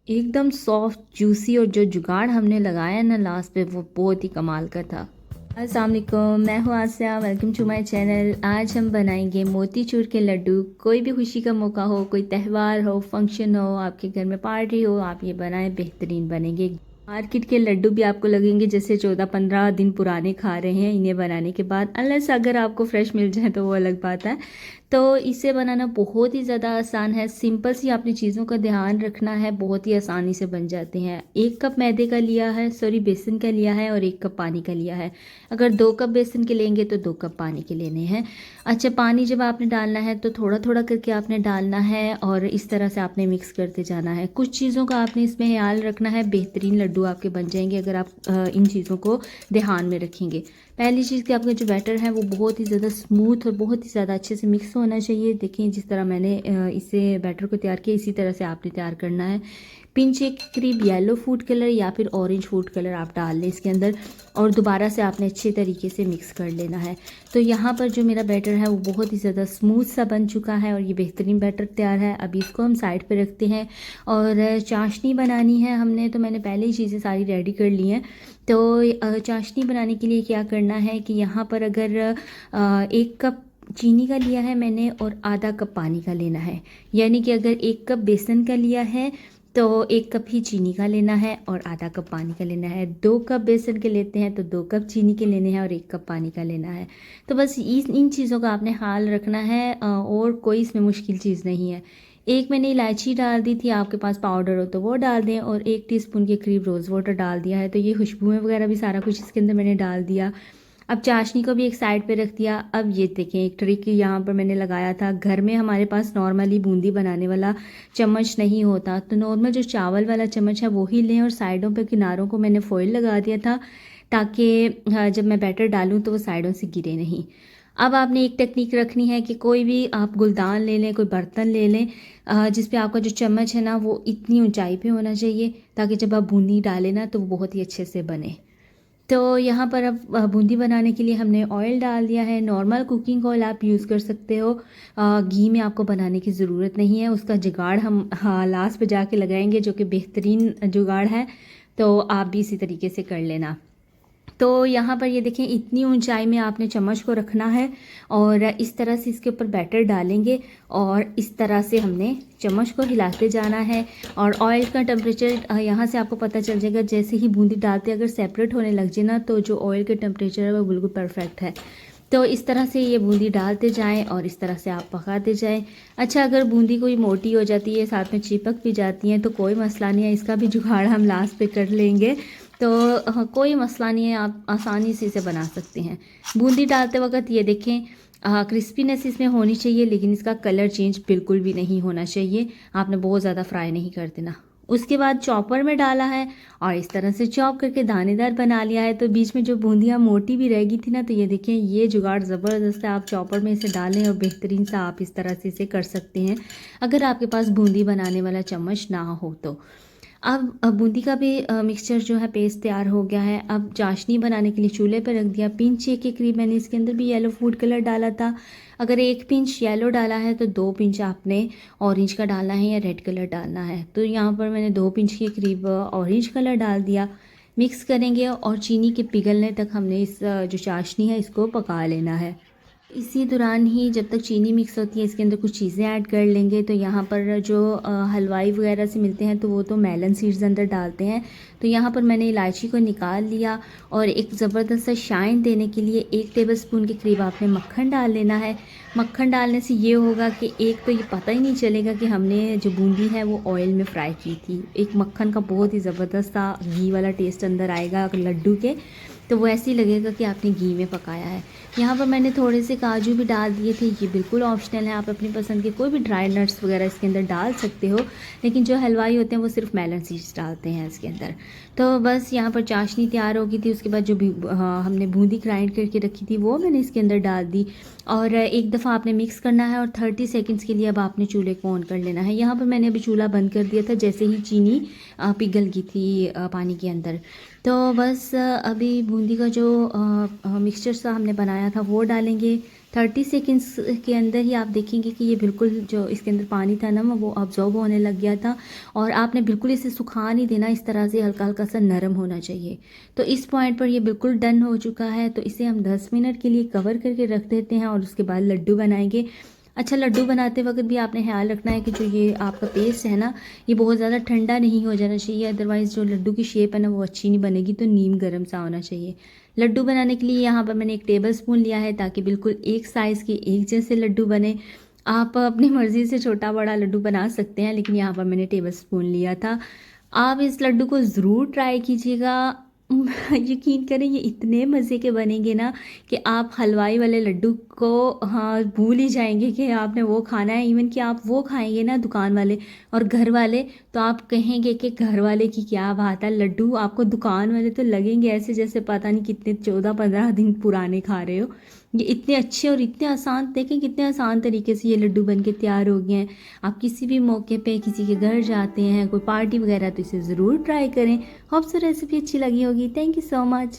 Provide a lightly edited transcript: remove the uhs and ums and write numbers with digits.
एकदम soft juicy और जो जुगाड़ हमने लगाया ना लास्ट पे वो बहुत ही कमाल का था। अस्सलाम वालेकुम, मैं हूँ Asiya. Welcome to my channel. आज हम बनाएंगे मोतीचूर के लड्डू। कोई भी खुशी का मौका हो, कोई त्यौहार हो, फंक्शन हो, आपके घर में पार्टी हो, आप ये बनाएं, बेहतरीन बनेंगे। मार्केट के लड्डू भी आपको लगेंगे जैसे 14-15 दिन पुराने खा रहे हैं इन्हें बनाने के बाद, अनलेस अगर आपको फ्रेश मिल जाए तो वो अलग बात है। तो इसे बनाना बहुत ही ज़्यादा आसान है। सिंपल सी आपने चीज़ों का ध्यान रखना है, बहुत ही आसानी से बन जाते हैं। 1 कप मैदे का लिया है, सॉरी बेसन का लिया है, और 1 कप पानी का लिया है। अगर 2 कप बेसन के लेंगे तो 2 कप पानी के लेने हैं। अच्छा, पानी जब आपने डालना है तो थोड़ा थोड़ा करके आपने डालना है और इस तरह से आपने मिक्स करते जाना है। कुछ चीज़ों का आपने इसमें ख्याल रखना है, बेहतरीन लड्डू आपके बन जाएंगे अगर आप इन चीज़ों को ध्यान में रखेंगे। पहली चीज़ कि आपका जो बैटर है वो बहुत ही ज़्यादा स्मूथ और बहुत ही ज़्यादा अच्छे से मिक्स होना चाहिए। देखिए जिस तरह मैंने इसे बैटर को तैयार किया, इसी तरह से आपने तैयार करना है। पिंच एक करीब येलो फूड कलर या फिर ऑरेंज फूड कलर आप डाल लें इसके अंदर, और दोबारा से आपने अच्छे तरीके से मिक्स कर लेना है। तो यहाँ पर जो मेरा बैटर है वो बहुत ही ज़्यादा स्मूथ सा बन चुका है और ये बेहतरीन बैटर तैयार है। अभी इसको हम साइड पे रखते हैं और चाशनी बनानी है हमने, तो मैंने पहले ही चीज़ें सारी रेडी कर ली हैं। तो चाशनी बनाने के लिए क्या करना है कि यहाँ पर अगर 1 कप चीनी का लिया है मैंने और आधा कप पानी का लेना है। यानी कि अगर 1 कप बेसन का लिया है तो 1 कप ही चीनी का लेना है और आधा कप पानी का लेना है। 2 कप बेसन के लेते हैं तो 2 कप चीनी के लेने हैं और 1 कप पानी का लेना है। तो बस इन चीज़ों का आपने ख्याल रखना है, और कोई इसमें मुश्किल चीज़ नहीं है। एक मैंने इलायची डाल दी थी, आपके पास पाउडर हो तो वो डाल दें, और 1 टीस्पून के करीब रोज़ वाटर डाल दिया है। तो ये खुशबुएं वगैरह भी सारा कुछ इसके अंदर मैंने डाल दिया। अब चाशनी को भी एक साइड पे रख दिया। अब ये देखें, एक ट्रिक यहाँ पर मैंने लगाया था। घर में हमारे पास नॉर्मली बूंदी बनाने वाला चम्मच नहीं होता, तो नॉर्मल जो चावल वाला चम्मच है वो ही लें, और साइडों पे किनारों को मैंने फॉइल लगा दिया था ताकि जब मैं बैटर डालूं तो वो साइडों से गिरे नहीं। अब आपने एक टेक्निक रखनी है कि कोई भी आप गुलदान ले लें, कोई बर्तन ले लें जिस पे आपका जो चम्मच है ना वो इतनी ऊंचाई पे होना चाहिए ताकि जब आप बूंदी डालें ना तो वो बहुत ही अच्छे से बने। तो यहाँ पर अब बूंदी बनाने के लिए हमने ऑयल डाल दिया है। नॉर्मल कुकिंग ऑयल आप यूज़ कर सकते हो, घी में आपको बनाने की ज़रूरत नहीं है। उसका जुगाड़ हम लास्ट पे जाके लगाएंगे जो कि बेहतरीन जुगाड़ है, तो आप भी इसी तरीके से कर लेना। तो यहाँ पर ये देखें, इतनी ऊंचाई में आपने चम्मच को रखना है और इस तरह से इसके ऊपर बैटर डालेंगे और इस तरह से हमने चम्मच को हिलाते जाना है। और ऑयल का टेम्परेचर यहाँ से आपको पता चल जाएगा, जैसे ही बूंदी डालते अगर सेपरेट होने लग जाए ना तो जो ऑयल का टेम्परेचर है वो बिल्कुल परफेक्ट है। तो इस तरह से ये बूंदी डालते जाएं और इस तरह से आप पकाते जाएं। अच्छा, अगर बूंदी कोई मोटी हो जाती है, साथ में चिपक भी जाती है, तो कोई मसला नहीं है, इसका भी जुगाड़ हम लास्ट पे कर लेंगे। तो कोई मसला नहीं है, आप आसानी से इसे बना सकते हैं। बूंदी डालते वक्त ये देखें, क्रिस्पीनेस इसमें होनी चाहिए, लेकिन इसका कलर चेंज बिल्कुल भी नहीं होना चाहिए। आपने बहुत ज़्यादा फ्राई नहीं कर देना। उसके बाद चॉपर में डाला है और इस तरह से चॉप करके दानेदार बना लिया है। तो बीच में जो बूंदियाँ मोटी भी रहेगी थी ना, तो ये देखें, ये जुगाड़ ज़बरदस्त है। आप चॉपर में इसे डालें और बेहतरीन सा आप इस तरह से इसे कर सकते हैं अगर आपके पास बूंदी बनाने वाला चम्मच ना हो तो। अब बूंदी का भी मिक्सचर जो है पेस्ट तैयार हो गया है। अब चाशनी बनाने के लिए चूल्हे पर रख दिया। पिंच 1 के करीब मैंने इसके अंदर भी येलो फूड कलर डाला था। अगर 1 पिंच येलो डाला है तो 2 पिंच आपने ऑरेंज का डालना है या रेड कलर डालना है। तो यहाँ पर मैंने 2 पिंच के करीब ऑरेंज कलर डाल दिया। मिक्स करेंगे और चीनी के पिघलने तक हमने इस जो चाशनी है इसको पका लेना है। इसी दौरान ही जब तक चीनी मिक्स होती है इसके अंदर कुछ चीज़ें ऐड कर लेंगे। तो यहाँ पर जो हलवाई वगैरह से मिलते हैं तो वो तो मेलन सीड्स अंदर डालते हैं। तो यहाँ पर मैंने इलायची को निकाल लिया और एक ज़बरदस्त सा शाइन देने के लिए 1 टेबलस्पून के करीब आपने मक्खन डाल लेना है। मक्खन डालने से ये होगा कि एक तो ये पता ही नहीं चलेगा कि हमने जो बूंदी है वो ऑयल में फ्राई की थी। एक मक्खन का बहुत ही ज़बरदस्त सा घी वाला टेस्ट अंदर आएगा लड्डू के, तो वो ऐसे ही लगेगा कि आपने घी में पकाया है। यहाँ पर मैंने थोड़े से काजू भी डाल दिए थे, ये बिल्कुल ऑप्शनल है, आप अपनी पसंद के कोई भी ड्राई नट्स वगैरह इसके अंदर डाल सकते हो, लेकिन जो हलवाई होते हैं वो सिर्फ मेलन सीड्स डालते हैं इसके अंदर। तो बस यहाँ पर चाशनी तैयार हो गई थी। उसके बाद जो भी हमने बूंदी ग्राइंड करके रखी थी वो मैंने इसके अंदर डाल दी और एक दफ़ा आपने मिक्स करना है और 30 सेकेंड्स के लिए अब आपने चूल्हे को ऑन कर लेना है। यहाँ पर मैंने अभी चूल्हा बंद कर दिया था जैसे ही चीनी पिघल गई थी पानी के अंदर। तो बस अभी बूंदी का जो मिक्सचर सा हमने बनाया था वो डालेंगे। 30 सेकंड्स के अंदर ही आप देखेंगे कि ये बिल्कुल जो इसके अंदर पानी था ना वो अब्जॉर्ब होने लग गया था। और आपने बिल्कुल इसे सुखा नहीं देना, इस तरह से हल्का हल्का सा नरम होना चाहिए। तो इस पॉइंट पर ये बिल्कुल डन हो चुका है। तो इसे हम 10 मिनट के लिए कवर करके रख देते हैं और उसके बाद लड्डू बनाएंगे। अच्छा, लड्डू बनाते वक्त भी आपने ख्याल रखना है कि जो ये आपका पेस्ट है ना, ये बहुत ज़्यादा ठंडा नहीं हो जाना चाहिए, अदरवाइज़ जो लड्डू की शेप है ना वो अच्छी नहीं बनेगी। तो नीम गर्म सा होना चाहिए। लड्डू बनाने के लिए यहाँ पर मैंने 1 टेबल स्पून लिया है, ताकि बिल्कुल एक साइज़ के एक जैसे लड्डू बने। आप अपनी मर्ज़ी से छोटा बड़ा लड्डू बना सकते हैं, लेकिन यहाँ पर मैंने टेबल स्पून लिया था। आप इस लड्डू को ज़रूर ट्राई कीजिएगा। यकीन करें ये इतने मज़े के बनेंगे ना कि आप हलवाई वाले लड्डू को हाँ भूल ही जाएंगे कि आपने वो खाना है। इवन कि आप वो खाएंगे ना दुकान वाले और घर वाले, तो आप कहेंगे कि घर वाले की क्या बात है, लड्डू आपको दुकान वाले तो लगेंगे ऐसे जैसे पता नहीं कितने 14-15 दिन पुराने खा रहे हो। ये इतने अच्छे और इतने आसान, देखें कितने आसान तरीके से ये लड्डू बन के तैयार हो गए हैं। आप किसी भी मौके पे किसी के घर जाते हैं, कोई पार्टी वगैरह, तो इसे ज़रूर ट्राई करें। होप सो रेसिपी अच्छी लगी होगी। Thank you so much.